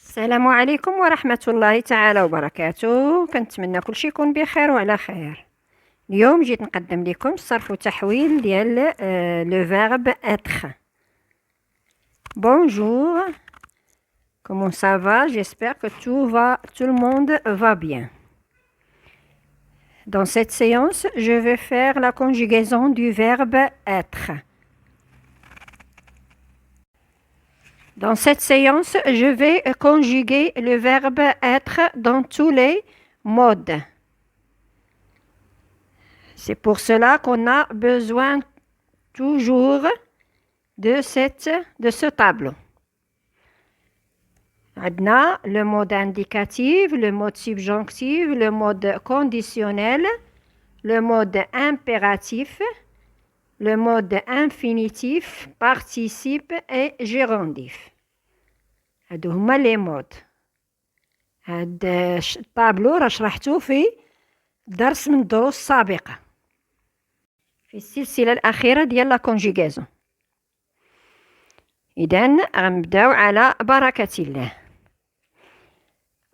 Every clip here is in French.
السلام عليكم ورحمة الله تعالى وبركاته. كنتمنى كلشي يكون بخير وعلى خير. اليوم جيت نقدم لكم صرف وتحويل ديال لو فيرب être. Bonjour, comment ça va? J'espère que tout le monde va bien. Dans cette séance, je vais faire la conjugaison du verbe être. Dans cette séance, je vais conjuguer le verbe être dans tous les modes. C'est pour cela qu'on a besoin toujours de ce tableau. On a le mode indicatif, le mode subjonctif, le mode conditionnel, le mode impératif, le mode infinitif, participe et gérondif. هادو هما لي مود. هاد الطابلو راه شرحتو في درس من الدروس السابقة في السلسلة الأخيرة ديال لا كونجوغازون. إذن غنبداو على بركة الله.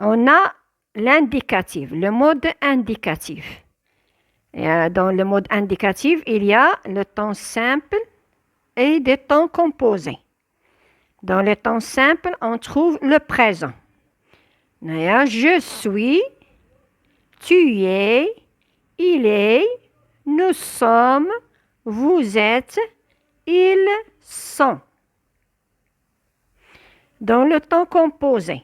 On a l'indicatif, le mode indicatif. Dans le mode indicatif, il y a le temps simple et des temps composés. Dans le temps simple, on trouve le présent. Je suis, tu es, il est, nous sommes, vous êtes, ils sont. Dans le temps composé,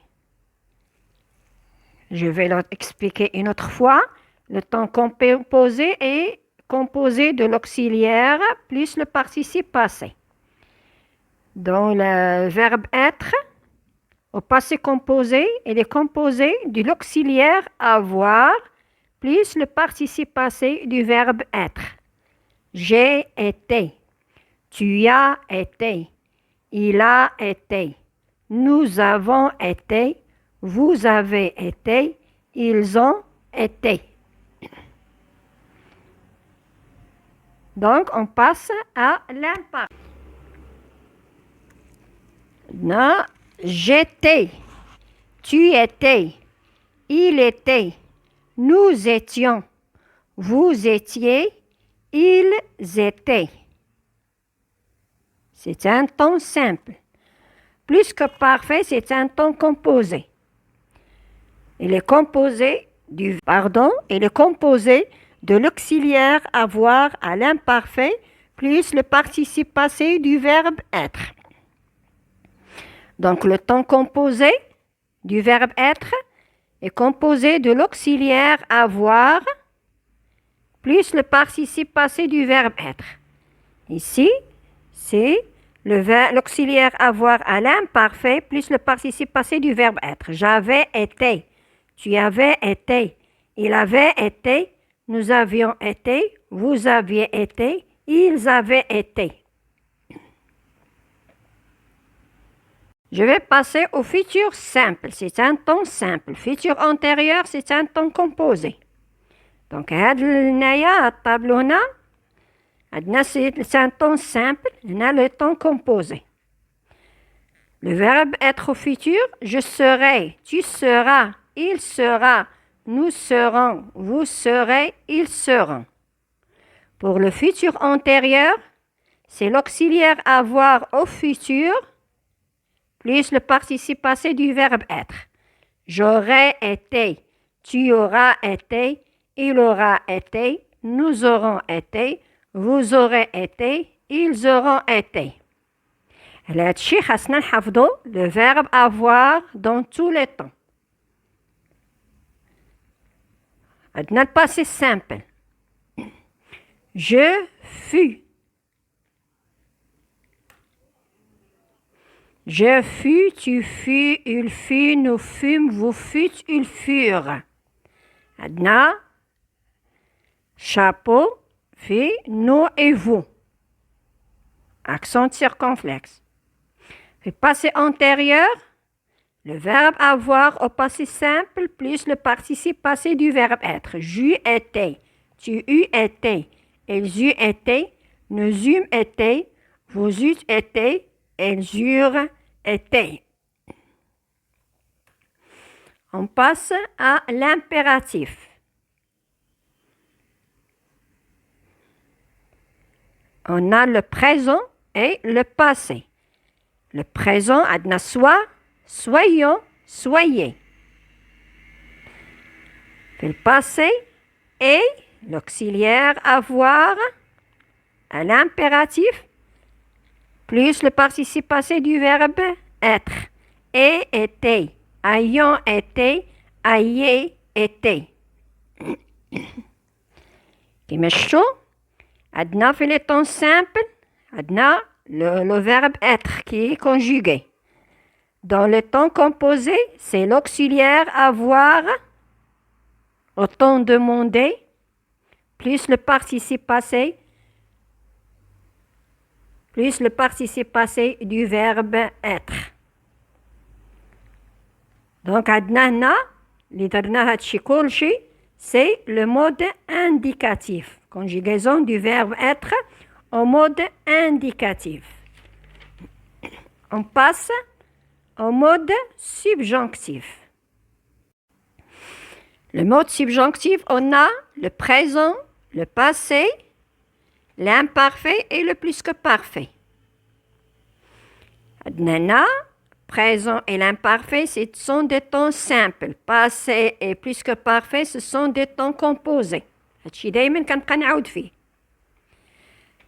je vais l'expliquer une autre fois. Le temps composé est composé de l'auxiliaire plus le participe passé. Dans le verbe être, au passé composé, il est composé de l'auxiliaire avoir plus le participe passé du verbe être. J'ai été, tu as été, il a été, nous avons été, vous avez été, ils ont été. Donc, on passe à l'imparfait. Non, j'étais, tu étais, il était, nous étions, vous étiez, ils étaient. C'est un temps simple. Plus que parfait, c'est un temps composé. Il est composé de l'auxiliaire avoir à l'imparfait plus le participe passé du verbe être. Donc, le temps composé du verbe être est composé de l'auxiliaire avoir plus le participe passé du verbe être. Ici, c'est l'auxiliaire avoir à l'imparfait plus le participe passé du verbe être. J'avais été, tu avais été, il avait été, nous avions été, vous aviez été, ils avaient été. Je vais passer au futur simple. C'est un temps simple. Futur antérieur, c'est un temps composé. Donc, c'est un temps simple. On a le temps composé. Le verbe être au futur, je serai, tu seras, il sera, nous serons, vous serez, ils seront. Pour le futur antérieur, c'est l'auxiliaire avoir au futur plus le participe passé du verbe être. J'aurais été, tu auras été, il aura été, nous aurons été, vous aurez été, ils auront été. Le verbe avoir dans tous les temps. Le passé simple. Je fus. Je fus, tu fus, il fut, nous fûmes, vous fûtes, ils furent. Adna, chapeau, fille, nous et vous. Accent circonflexe. Le passé antérieur, le verbe avoir au passé simple plus le participe passé du verbe être. J'eus été, tu eus été, ils eut été, nous eûmes été, vous eûtes été, elles eurent été. On passe à l'impératif. On a le présent et le passé. Le présent, adna soit, soyons, soyez. Le passé et l'auxiliaire avoir à l'impératif plus le participe passé du verbe être. Et été, ayant été, ayez été. كيمشوا عندنا في les temps simples عندنا le verbe être qui est conjugué. Dans le temps composé, c'est l'auxiliaire avoir au temps demandé plus le participe passé du verbe être. Donc, عندنا اللي درنا هادشي كلشي c'est le mode indicatif. Conjugaison du verbe être au mode indicatif. On passe au mode subjonctif. Le mode subjonctif, on a le présent, le passé, l'imparfait et le plus que parfait. Adnana, présent et l'imparfait, ce sont des temps simples. Passé et plus que parfait, ce sont des temps composés. هادشي دايما كنبقى نعاود فيه.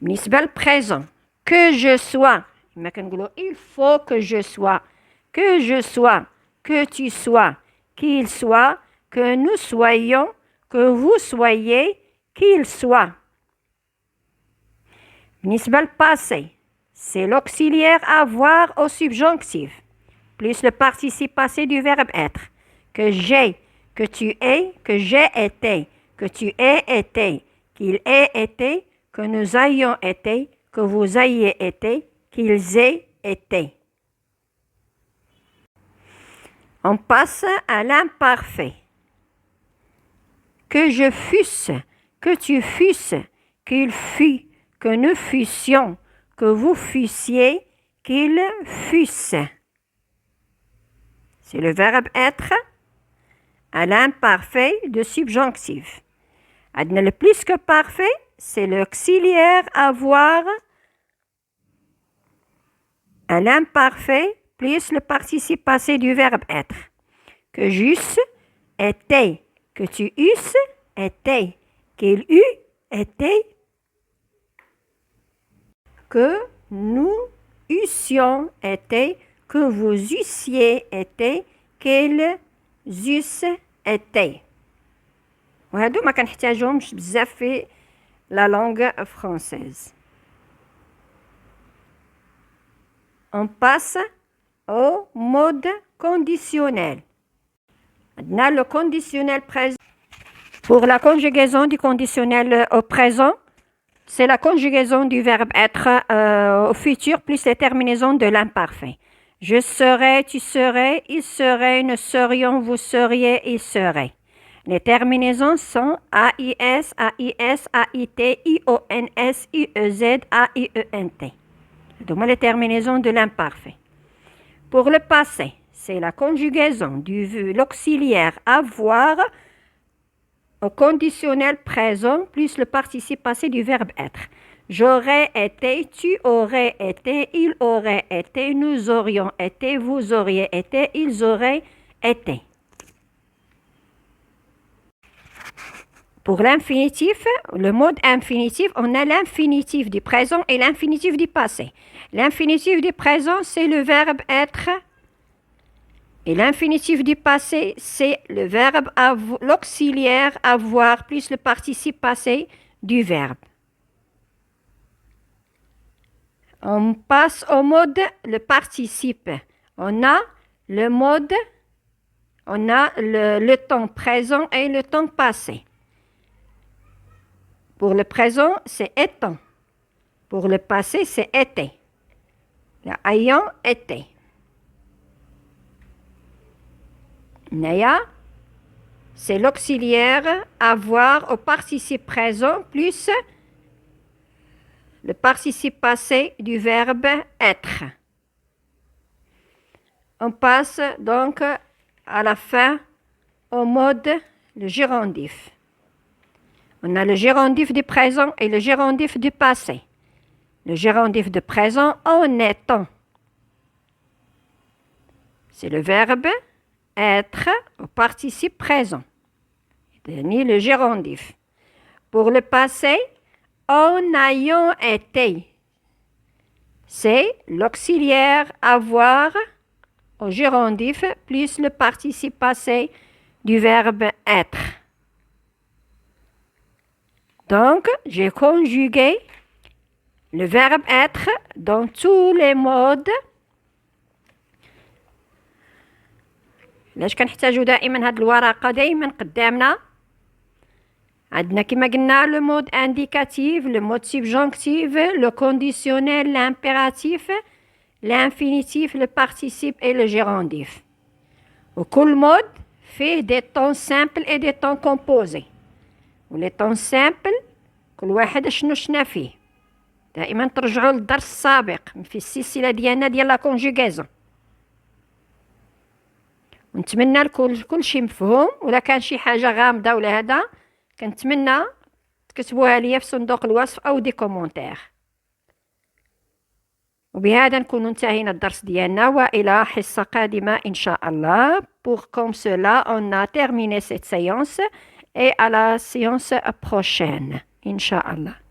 بالنسبة للبريزون que je sois ما كنقولوا il faut que je sois, que tu sois, qu'il soit, que nous soyons, que vous soyez, qu'il soit. بالنسبة للباسé c'est l'auxiliaire avoir au subjonctif plus le participe passé du verbe être. Que j'ai, que tu es, que j'ai été, que tu aies été, qu'il ait été, que nous ayons été, que vous ayez été, qu'ils aient été. On passe à l'imparfait. Que je fusse, que tu fusses, qu'il fût, que nous fussions, que vous fussiez, qu'ils fussent. C'est le verbe être à l'imparfait de subjonctif. عندنا le plus que parfait, c'est l'auxiliaire avoir à l'imparfait plus le participe passé du verbe être. Que j'eusse été, que tu eusses été, qu'il eût été, que nous eussions été, que vous eussiez été, qu'ils eussent été. وهادو ما كنحتاجهمش بزاف في la langue française. On passe au mode conditionnel. Maintenant, le conditionnel présent. Pour la conjugaison du conditionnel au présent, c'est la conjugaison du verbe être au futur plus les terminaisons de l'imparfait. Je serai, tu serais, il serait, nous serions, vous seriez, il serait. Les terminaisons sont AIS, AIS, AIT, IONS, IEZ, AIENT. Donc, les terminaisons de l'imparfait. Pour le passé, c'est la conjugaison du l'auxiliaire avoir au conditionnel présent plus le participe passé du verbe être. J'aurais été, tu aurais été, il aurait été, nous aurions été, vous auriez été, ils auraient été. Pour l'infinitif, le mode infinitif, on a l'infinitif du présent et l'infinitif du passé. L'infinitif du présent, c'est le verbe être. Et l'infinitif du passé, c'est le verbe l'auxiliaire avoir plus le participe passé du verbe. On passe au mode le participe. On a le mode, on a le temps présent et le temps passé. Pour le présent, c'est étant. Pour le passé, c'est été. Ayant été. Naya, c'est l'auxiliaire avoir au participe présent plus le participe passé du verbe être. On passe donc à la fin au mode le gérondif. On a le gérondif du présent et le gérondif du passé. Le gérondif du présent en étant. C'est le verbe être au participe présent. C'est le gérondif. Pour le passé, en ayant été. C'est l'auxiliaire avoir au gérondif plus le participe passé du verbe être. Donc, j'ai conjugué le verbe être dans tous les modes. علاش كنحتاجو دائما هاد الورقة دائما قدامنا عندنا كما قلنا le mode indicatif, le mode subjonctif, le conditionnel, l'impératif, l'infinitif, le participe et le gérondif. وكل mode fait des temps simples et des temps composés. ولي temps simples كل واحد شنو شنا فيه. دائما ترجعوا للدرس السابق في السلسلة ديالنا ديال لا كونجوغازون. ونتمنى كل شيء مفهوم، ولا كان شي حاجة غامضة ولا هذا كنتمنى تكتبوها ليا في صندوق الوصف أو دي كومونتير. وبهذا نكون انتهينا الدرس ديالنا، وإلى حصة قادمة إن شاء الله. Pour comme cela, on a terminé cette séance et à la séance prochaine. Inch'Allah.